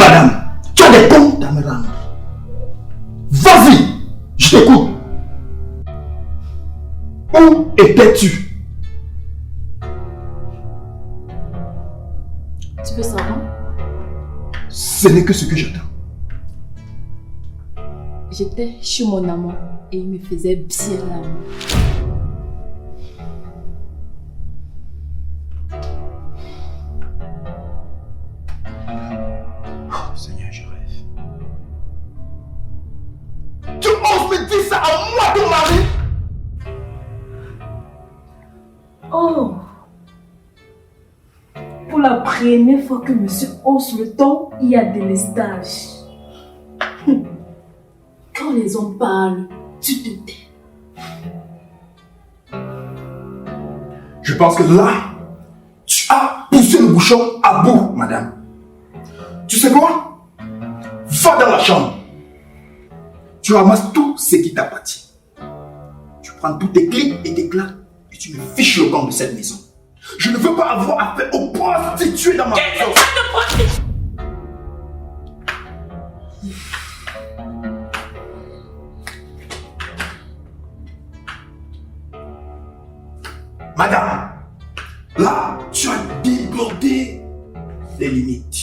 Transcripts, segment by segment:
madame, tu as des comptes à me rendre. Vas-y, je t'écoute. Où étais-tu? Tu veux savoir? Ce n'est que ce que j'attends. J'étais chez mon amant et il me faisait bien l'amour. Oh, Seigneur, je rêve. Tu oses me dire ça à moi, ton mari? Oh! Pour la première fois que monsieur hausse le ton, il y a des lestages. Quand les hommes parlent, tu te tais. Je pense que là, tu as poussé le bouchon à bout, madame. Tu sais quoi? Va dans la chambre. Tu ramasses tout ce qui t'appartient. Tu prends tous tes clés et tes claques et tu me fiches le camp de cette maison. Je ne veux pas avoir affaire aux prostituées dans ma maison. Madame, là, tu as débordé les limites.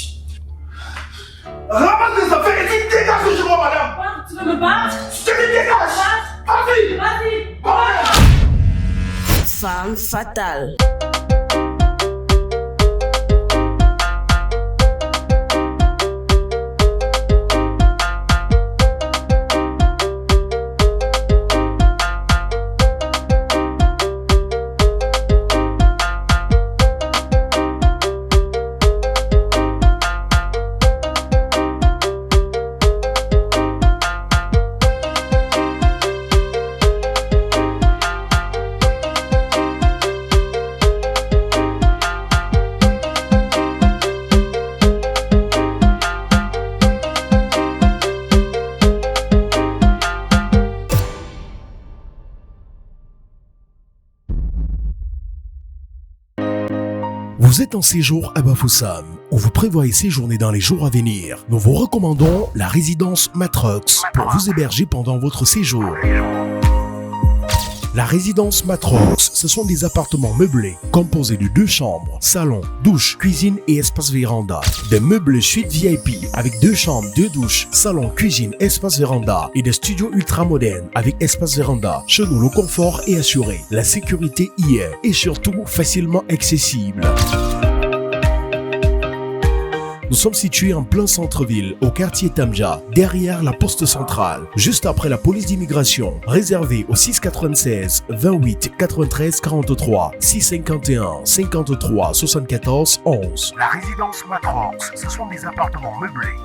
Ramasse les affaires et dis dégage de chez moi, madame. Tu veux me battre? Je te dis dégage. Vas-y. Vas-y! Femme fatale. Vous êtes en séjour à Bafoussam, où vous prévoyez séjourner dans les jours à venir. Nous vous recommandons la résidence Matrox pour vous héberger pendant votre séjour. La résidence Matrox, ce sont des appartements meublés, composés de 2 chambres, salon, douche, cuisine et espace véranda. Des meubles suite VIP, avec 2 chambres, 2 douches, salon, cuisine, espace véranda et des studios ultra-modernes avec espace véranda. Chez nous, le confort est assuré, la sécurité y est et surtout facilement accessible. Nous sommes situés en plein centre-ville, au quartier Tamja, derrière la poste centrale, juste après la police d'immigration, réservé au 696 28 93 43 651 53 74 11. La résidence Matrox, ce sont des appartements meublés.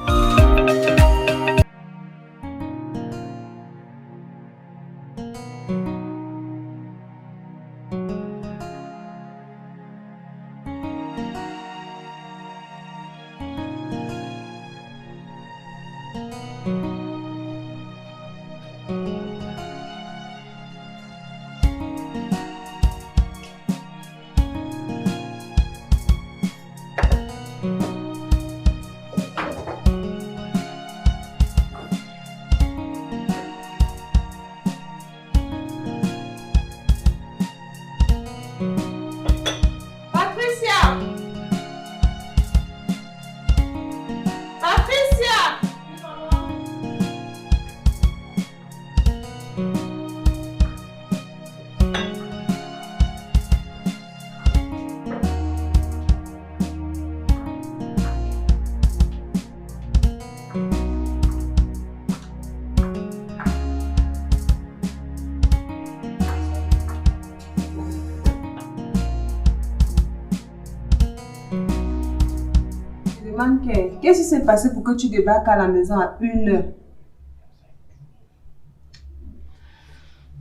Qu'est-ce qui s'est passé pour que tu débarques à la maison à 1h?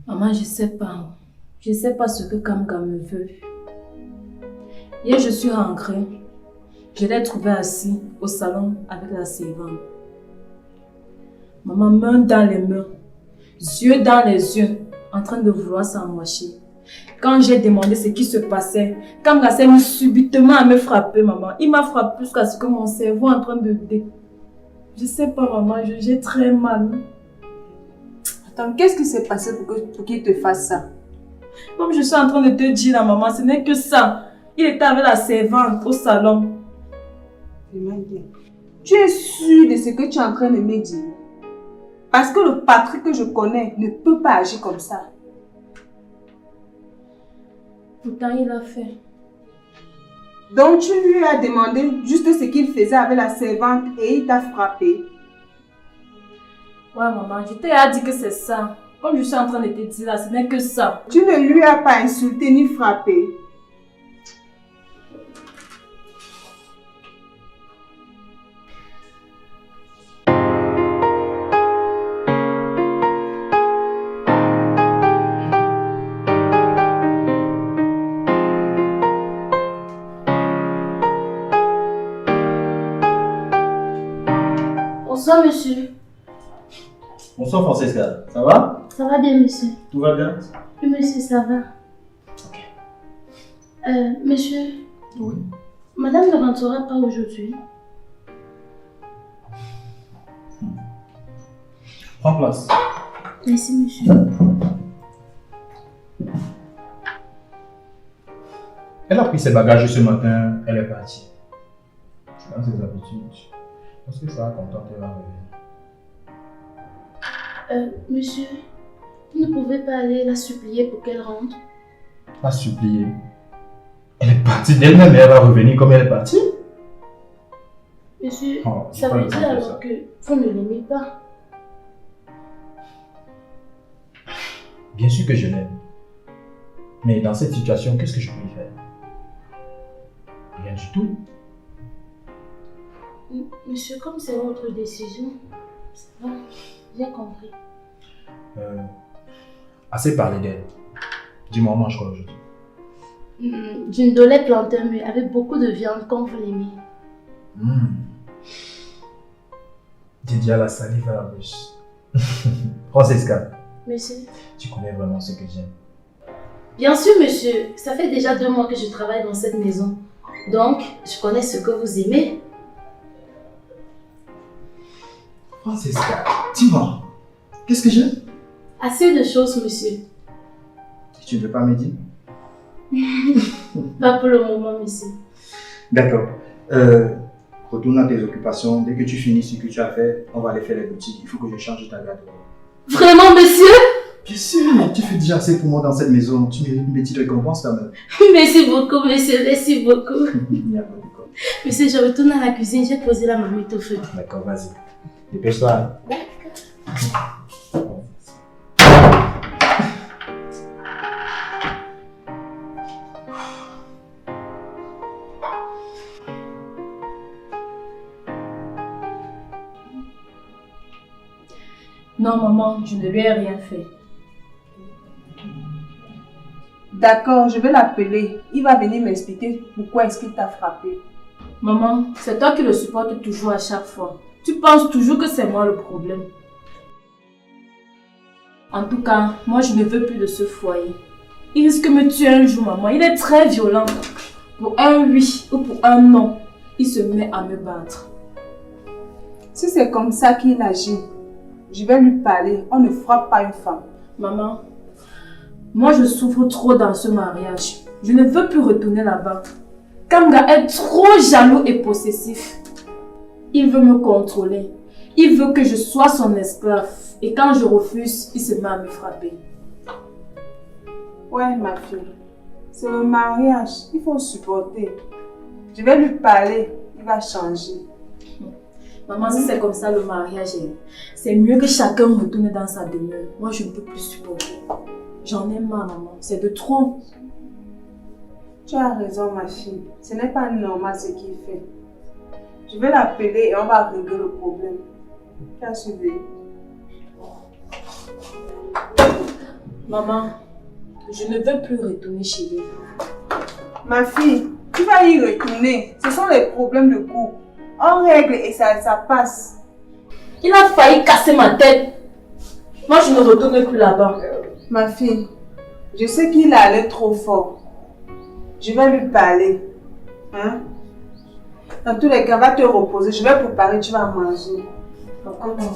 Maman, je sais pas. Je sais pas ce que Kamga me veut. Hier, je suis rentrée. Je l'ai trouvé assis au salon avec la servante. Maman, main dans les mains, yeux dans les yeux, en train de vouloir s'emmocher. Quand j'ai demandé ce qui se passait, Kamga s'est mis subitement à me frapper, maman. Il m'a frappé jusqu'à ce que mon cerveau est en train de Je sais pas, maman, j'ai très mal. Attends, qu'est-ce qui s'est passé pour qu'il te fasse ça? Comme je suis en train de te dire, la maman, ce n'est que ça. Il était avec la servante au salon. Tu es sûre de ce que tu es en train de me dire? Parce que le Patrick que je connais ne peut pas agir comme ça. Pourtant, il a fait. Donc tu lui as demandé juste ce qu'il faisait avec la servante et il t'a frappé. Ouais, maman, je t'ai dit que c'est ça. Comme je suis en train de te dire là, ce n'est que ça. Tu ne lui as pas insulté ni frappé. Bonsoir, monsieur. Bonsoir Francesca, ça va? Ça va bien, monsieur? Tout va bien? Oui, monsieur, ça va. Monsieur? Oui. Madame ne rentrera pas aujourd'hui. Prends place. Merci, monsieur. Elle a pris ses bagages ce matin, elle est partie. Dans ses habitudes, parce que ça va contenter, elle va revenir. Monsieur, vous ne pouvez pas aller la supplier pour qu'elle rentre? La supplier. Elle est partie d'elle-même et elle va revenir comme elle est partie. Monsieur, Oh, ça pas veut le temps dire de alors ça. que vous ne l'aimez pas. Bien sûr que je l'aime. Mais dans cette situation, qu'est-ce que je peux y faire? Rien du tout. Monsieur, comme c'est votre décision, ça va, j'ai compris. Assez parlé d'elle. Dis-moi, on mange quoi aujourd'hui? D'une dolée plantain, mais avec beaucoup de viande comme vous l'aimez. Didier a la salive à la bouche. Francesca, Monsieur? tu connais vraiment ce que j'aime. Bien sûr, monsieur. Ça fait déjà 2 mois que je travaille dans cette maison. Donc, je connais ce que vous aimez. Francesca, dis-moi, qu'est-ce que j'aime? Assez de choses, monsieur. Tu ne veux pas me dire? Pas pour le moment, monsieur. D'accord. Retourne à tes occupations. Dès que tu finis ce que tu as fait, on va aller faire les boutiques. Il faut que je change ta garde-robe. Vraiment, monsieur? Bien sûr, tu fais déjà assez pour moi dans cette maison. Tu mérites une petite récompense quand même. Merci beaucoup, monsieur. Merci beaucoup. Il n'y a pas de quoi. Monsieur, je retourne à la cuisine. J'ai posé la marmite au feu. D'accord, vas-y. Dépêche-toi. Non, maman, je ne lui ai rien fait. D'accord, je vais l'appeler. Il va venir m'expliquer pourquoi est-ce qu'il t'a frappé. Maman, c'est toi qui le supportes toujours à chaque fois. Tu penses toujours que c'est moi le problème. En tout cas, moi je ne veux plus de ce foyer. Il risque de me tuer un jour, maman. Il est très violent. Pour un oui ou pour un non, il se met à me battre. Si c'est comme ça qu'il agit, je vais lui parler. On ne frappe pas une femme. Maman, moi je souffre trop dans ce mariage. Je ne veux plus retourner là-bas. Kamga est trop jaloux et possessif. Il veut me contrôler. Il veut que je sois son esclave. Et quand je refuse, il se met à me frapper. Ouais, ma fille. C'est le mariage. Il faut supporter. Je vais lui parler. Il va changer. Maman, si c'est comme ça le mariage, c'est mieux que chacun retourne dans sa demeure. Moi, je ne peux plus supporter. J'en ai marre, maman. C'est de trop. Tu as raison, ma fille. Ce n'est pas normal ce qu'il fait. Je vais l'appeler et on va régler le problème. Tu as suivi? Maman, je ne veux plus retourner chez lui. Ma fille, tu vas y retourner. Ce sont les problèmes de couple. On règle et ça passe. Il a failli casser ma tête. Moi, je ne retourne plus là-bas. Ma fille, je sais qu'il allait trop fort. Je vais lui parler. Hein? Dans tous les cas, va te reposer. Je vais préparer, tu vas manger. Encore maman.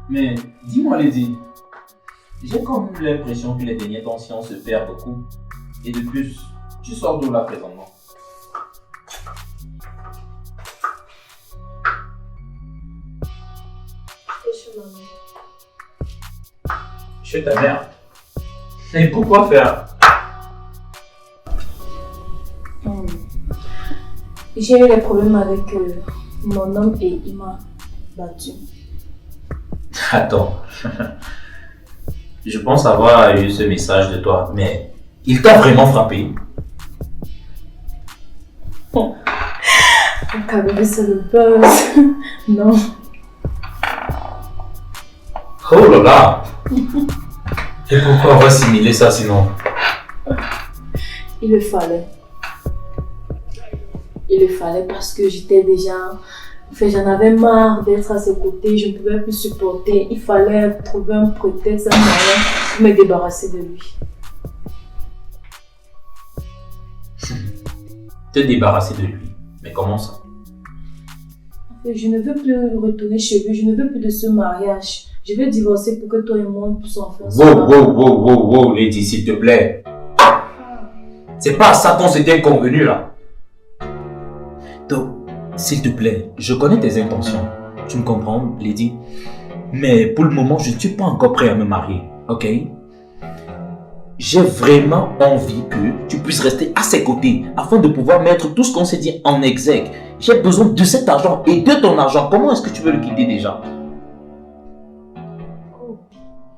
Mais dis-moi, Lady, j'ai comme l'impression que les derniers temps on se perd beaucoup. Et de plus, tu sors d'où là présentement? Chez ta mère. Et pourquoi faire? J'ai eu des problèmes avec mon homme et il m'a battu. Attends. Je pense avoir eu ce message de toi, mais il t'a vraiment frappé? Quand même, c'est le buzz. Non. Oh là là! Et pourquoi on va simuler ça sinon? Il le fallait. Il le fallait parce que j'étais déjà... Enfin, j'en avais marre d'être à ses côtés, je ne pouvais plus supporter. Il fallait trouver un prétexte, un moyen pour me débarrasser de lui. Te débarrasser de lui? Mais comment ça? Je ne veux plus retourner chez lui, je ne veux plus de ce mariage. Je veux divorcer pour que toi et moi puissions faire ça. Wow, Lady, s'il te plaît. C'est pas ça qu'on s'était convenu là. Donc, s'il te plaît, je connais tes intentions. Tu me comprends, Lady? Mais pour le moment, je ne suis pas encore prêt à me marier, ok? J'ai vraiment envie que tu puisses rester à ses côtés afin de pouvoir mettre tout ce qu'on s'est dit en exergue. J'ai besoin de cet argent et de ton argent. Comment est-ce que tu veux le quitter déjà?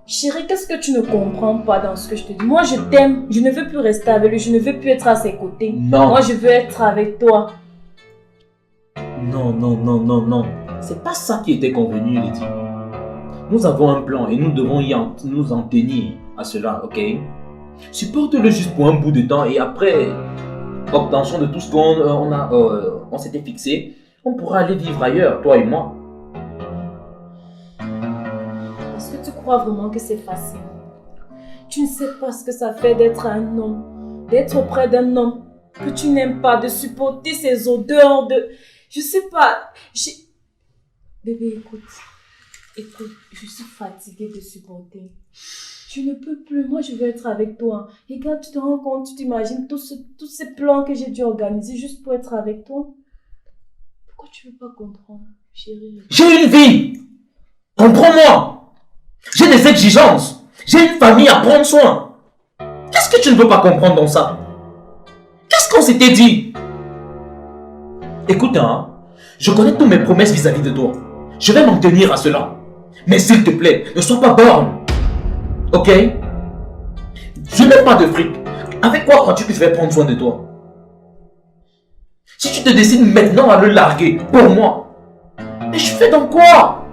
Chérie, qu'est-ce que tu ne comprends pas dans ce que je te dis? Moi, je t'aime. Je ne veux plus rester avec lui. Je ne veux plus être à ses côtés. Non. Moi, je veux être avec toi. Non. C'est pas ça qui était convenu, Lady. Nous avons un plan et nous devons nous en tenir à cela, ok? Supporte-le juste pour un bout de temps et après obtention de tout ce on s'était fixé, on pourra aller vivre ailleurs, toi et moi. Est-ce que tu crois vraiment que c'est facile? Tu ne sais pas ce que ça fait d'être un homme, d'être auprès d'un homme que tu n'aimes pas, de supporter ses odeurs, de... Je sais pas, Bébé, écoute, je suis fatiguée de supporter. Je ne peux plus, moi je veux être avec toi. Et quand tu te rends compte, tu t'imagines tous ces plans que j'ai dû organiser juste pour être avec toi. Pourquoi tu ne veux pas comprendre, chérie? J'ai une vie! Comprends-moi! J'ai des exigences! J'ai une famille à prendre soin! Qu'est-ce que tu ne veux pas comprendre dans ça? Qu'est-ce qu'on s'était dit? Écoute, je connais toutes mes promesses vis-à-vis de toi. Je vais m'en tenir à cela. Mais s'il te plaît, ne sois pas borne. Ok? Je n'ai pas de fric. Avec quoi crois-tu que je vais prendre soin de toi? Si tu te décides maintenant à le larguer pour moi, mais je fais donc quoi?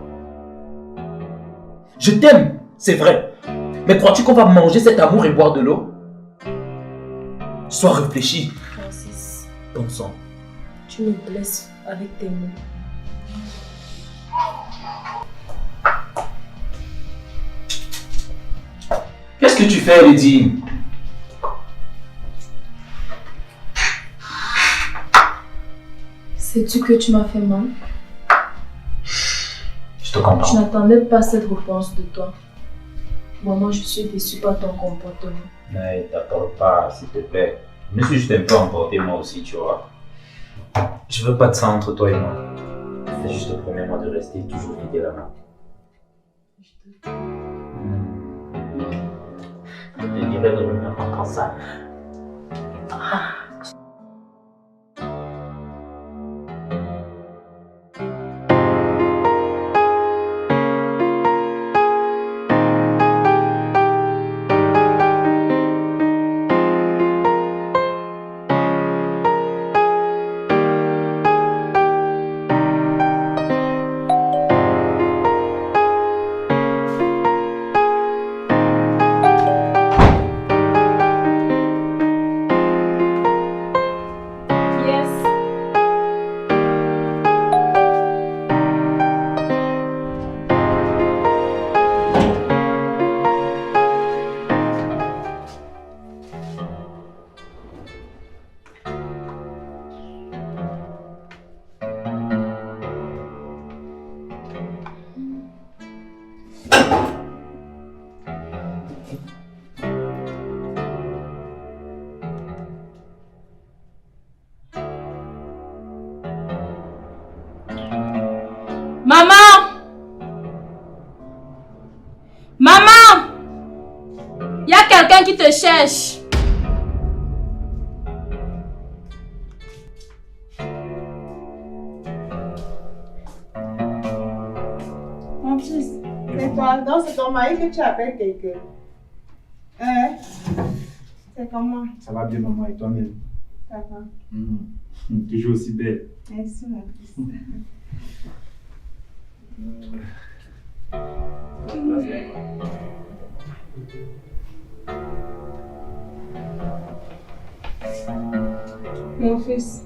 Je t'aime, c'est vrai. Mais crois-tu qu'on va manger cet amour et boire de l'eau? Sois réfléchi. Francis, Bon sang. tu me blesses avec tes mots. Qu'est-ce que tu fais, Lady? Sais-tu que tu m'as fait mal? Je te Je comprends. n'attendais pas cette réponse de toi. Moi, je suis déçue par ton comportement. Ne t'accorde pas, s'il te plaît. Je me suis juste un peu emporté moi aussi, tu vois. Je veux pas de ça entre toi et moi. C'est juste promets-moi de rester toujours fidèle à moi. Je te dirai de revenir quand ça. Maman! Maman! Il y a quelqu'un qui te cherche. Mon fils, c'est toi, donc c'est ton mari que tu appelles quelqu'un. Hein? C'est comment? Ça va bien, maman, et toi-même? Ça va. Toujours aussi belle. Merci, mon fils. Mon fils,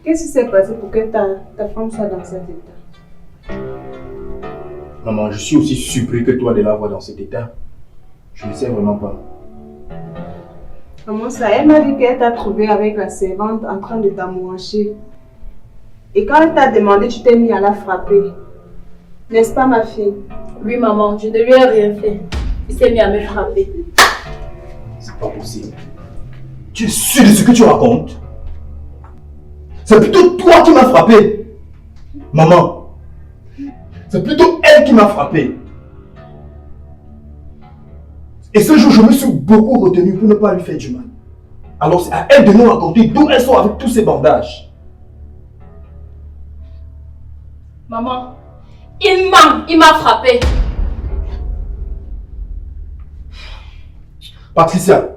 qu'est-ce qui s'est passé pour que ta femme soit dans cet état? Maman, je suis aussi surpris que toi de la voir dans cet état. Je ne sais vraiment pas. Comment ça? Elle m'a dit qu'elle t'a trouvé avec la servante en train de t'amouracher. Et quand elle t'a demandé, tu t'es mis à la frapper. N'est-ce pas, ma fille? Oui, maman, je ne lui ai rien fait. Il s'est mis à me frapper. C'est pas possible. Tu es sûr de ce que tu racontes? C'est plutôt toi qui m'as frappé. Maman, c'est plutôt elle qui m'a frappé. Et ce jour, je me suis beaucoup retenu pour ne pas lui faire du mal. Alors c'est à elle de nous raconter d'où elle sort avec tous ces bandages. Maman, il m'a frappé. Patricia,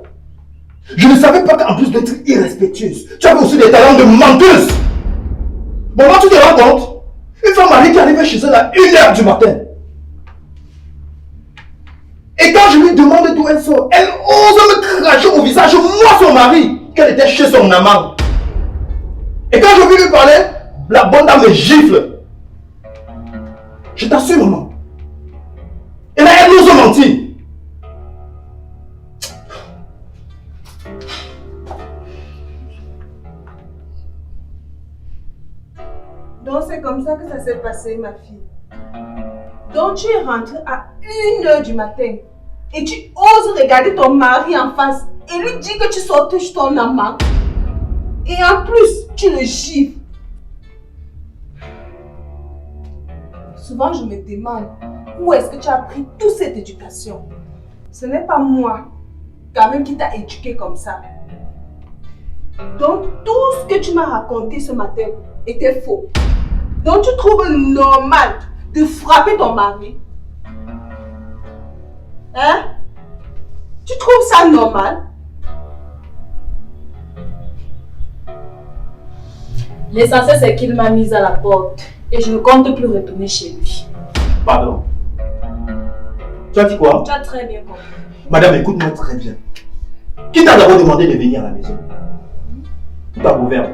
je ne savais pas qu'en plus d'être irrespectueuse, tu avais aussi des talents de menteuse. Maman, tu te rends compte? Une femme mariée qui arrivait chez elle à 1h du matin. Et quand je lui demande d'où elle sort, elle ose me cracher au visage, moi son mari, qu'elle était chez son amant. Et quand je veux lui parler, la bonne dame me gifle. Je t'assure, maman. Et là, elle nous a menti. Donc c'est comme ça que ça s'est passé, ma fille. Donc tu es rentrée à 1h du matin et tu oses regarder ton mari en face et lui dire que tu sortais chez ton amant. Et en plus, tu le gifles. Souvent, je me demande où est-ce que tu as appris toute cette éducation. Ce n'est pas moi, quand même, qui t'a éduqué comme ça. Donc, tout ce que tu m'as raconté ce matin était faux. Donc, tu trouves normal de frapper ton mari? Hein? Tu trouves ça normal? L'essentiel, c'est qu'il m'a mise à la porte et je ne compte plus retourner chez lui. Pardon? Tu as dit quoi? Tu as très bien compris. Madame, écoute-moi très bien. Qui t'a d'abord demandé de venir à la maison? Tout à Beauvert.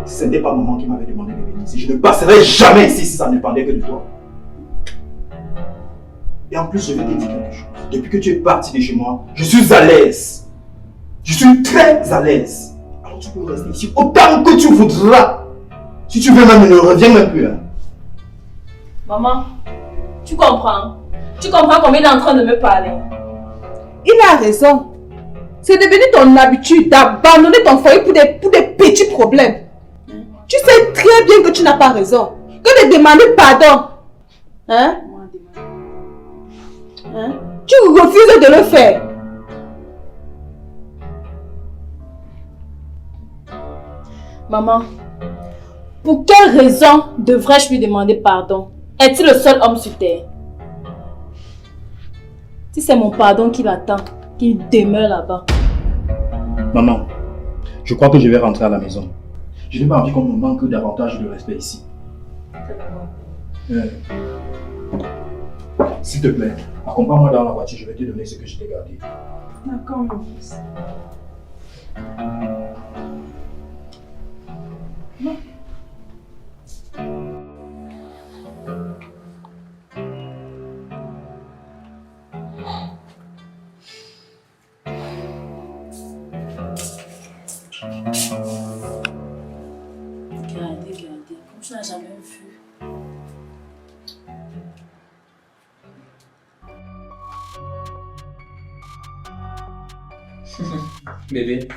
Ce n'était pas maman qui m'avait demandé de venir ici. Je ne passerai jamais ici si ça ne dépendait que de toi. Et en plus, je vais te dire quelque chose. Depuis que tu es parti de chez moi, je suis à l'aise. Je suis très à l'aise. Alors tu peux rester ici autant que tu voudras. Si tu veux même, ne reviens même plus. Hein. Maman, tu comprends? Tu comprends comme il est en train de me parler? Il a raison. C'est devenu ton habitude d'abandonner ton foyer pour des petits problèmes. Tu sais très bien que tu n'as pas raison. Que de demander pardon. Hein? Hein? Tu refuses de le faire. Maman, pour quelle raison devrais-je lui demander pardon? Est-il le seul homme sur terre? Si c'est mon pardon qui l'attend, qu'il demeure là-bas. Maman, je crois que je vais rentrer à la maison. Je n'ai pas envie qu'on me manque davantage de respect ici. S'il te plaît, accompagne-moi dans la voiture, je vais te donner ce que je t'ai gardé. D'accord, mon fils. Regardez, comme tu n'as jamais vu. Bébé,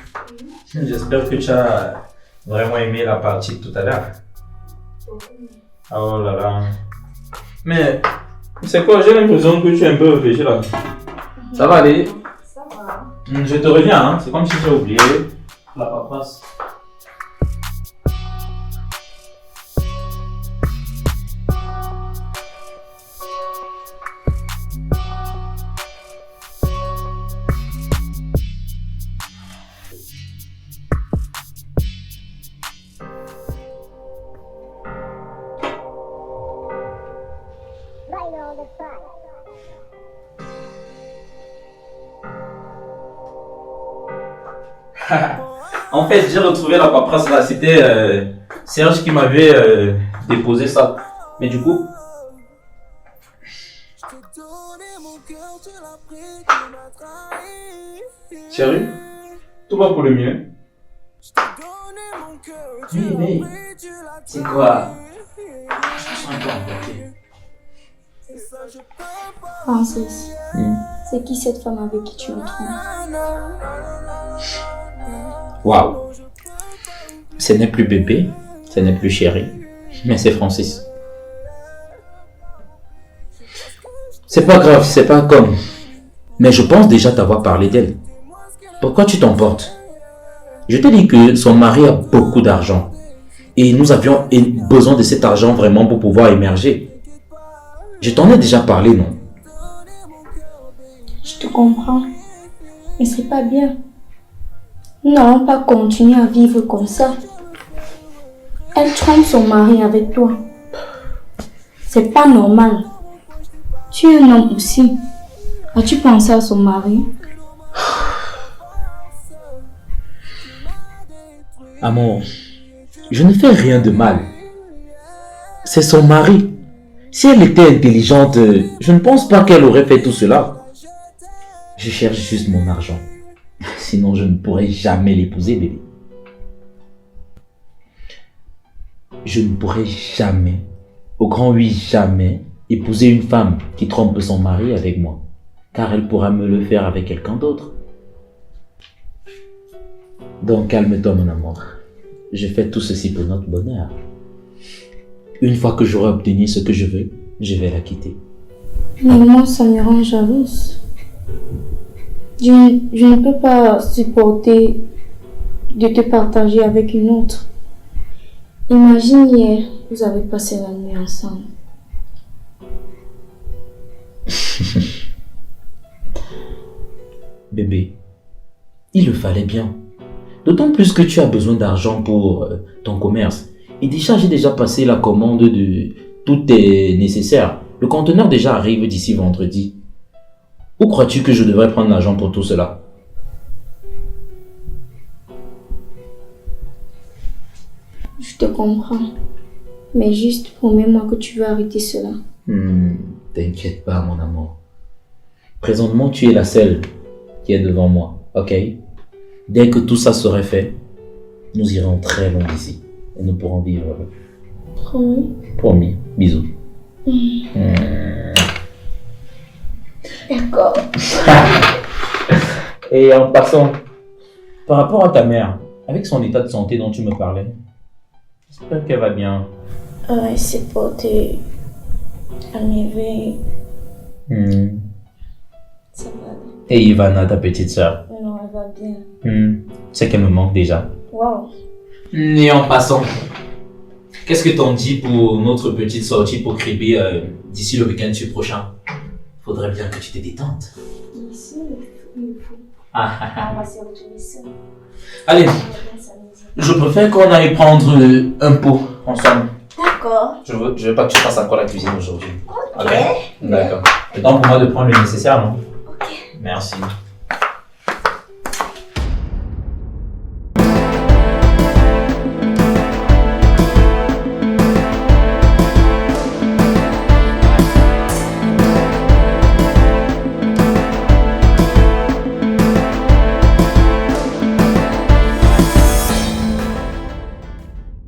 j'espère que tu as vraiment aimé la partie de tout à l'heure. Oh là là. Mais, c'est quoi? J'ai l'impression que tu es un peu réfléchi là. Ça va aller? Ça va. Je te reviens, hein. C'est comme si j'ai oublié la paperasse. En fait, j'ai retrouvé la paperasse là. C'était Serge qui m'avait déposé ça. Mais du coup... Chérie, tout va pour le mieux. Oui, mais... C'est quoi? Je me sens un peu embêté. Francis, c'est qui cette femme avec qui tu me trompes? Waouh. Ce n'est plus bébé, ce n'est plus chérie, mais c'est Francis. C'est pas grave, c'est pas comme. Mais je pense déjà t'avoir parlé d'elle. Pourquoi tu t'emportes? Je te dis que son mari a beaucoup d'argent. Et nous avions besoin de cet argent vraiment pour pouvoir émerger. Je t'en ai déjà parlé, non? Je te comprends, mais c'est pas bien. Nous n'allons pas continuer à vivre comme ça. Elle trompe son mari avec toi. C'est pas normal. Tu es un homme aussi. As-tu pensé à son mari? Amour, je ne fais rien de mal. C'est son mari. Si elle était intelligente, je ne pense pas qu'elle aurait fait tout cela. Je cherche juste mon argent. Sinon, je ne pourrais jamais l'épouser, bébé. Je ne pourrais jamais, au grand oui, jamais, épouser une femme qui trompe son mari avec moi. Car elle pourra me le faire avec quelqu'un d'autre. Donc, calme-toi, mon amour. Je fais tout ceci pour notre bonheur. Une fois que j'aurai obtenu ce que je veux, je vais la quitter. Mais moi, ça me rend jalouse. Je ne peux pas supporter de te partager avec une autre. Imagine hier, vous avez passé la nuit ensemble. Bébé, il le fallait bien. D'autant plus que tu as besoin d'argent pour ton commerce. Et déjà, j'ai déjà passé la commande de tout est nécessaire. Le conteneur déjà arrive d'ici vendredi. Où crois-tu que je devrais prendre l'argent pour tout cela? Je te comprends. Mais juste promets-moi que tu vas arrêter cela. T'inquiète pas, mon amour. Présentement, tu es la seule qui est devant moi, ok? Dès que tout ça serait fait, nous irons très loin d'ici. Et nous pourrons vivre heureux. Promis? Promis. Bisous. D'accord. Et en passant, par rapport à ta mère, avec son état de santé dont tu me parlais, j'espère qu'elle va bien. Elle s'est portée à merveille. Ça va. Et Ivana, ta petite sœur, Non, elle va bien. c'est qu'elle me manque déjà. Waouh. Et en passant, qu'est-ce que t'en dis pour notre petite sortie pour Kribi d'ici le week-end prochain? Faudrait bien que tu te détentes. Ici, il faut. Ah. On va se retrouver seul. Allez, On va bien s'amuser. je préfère qu'on aille prendre un pot ensemble. D'accord. Je veux pas que tu fasses encore la cuisine aujourd'hui. Ok. D'accord. C'est temps pour moi de prendre le nécessaire, non? Ok. Merci.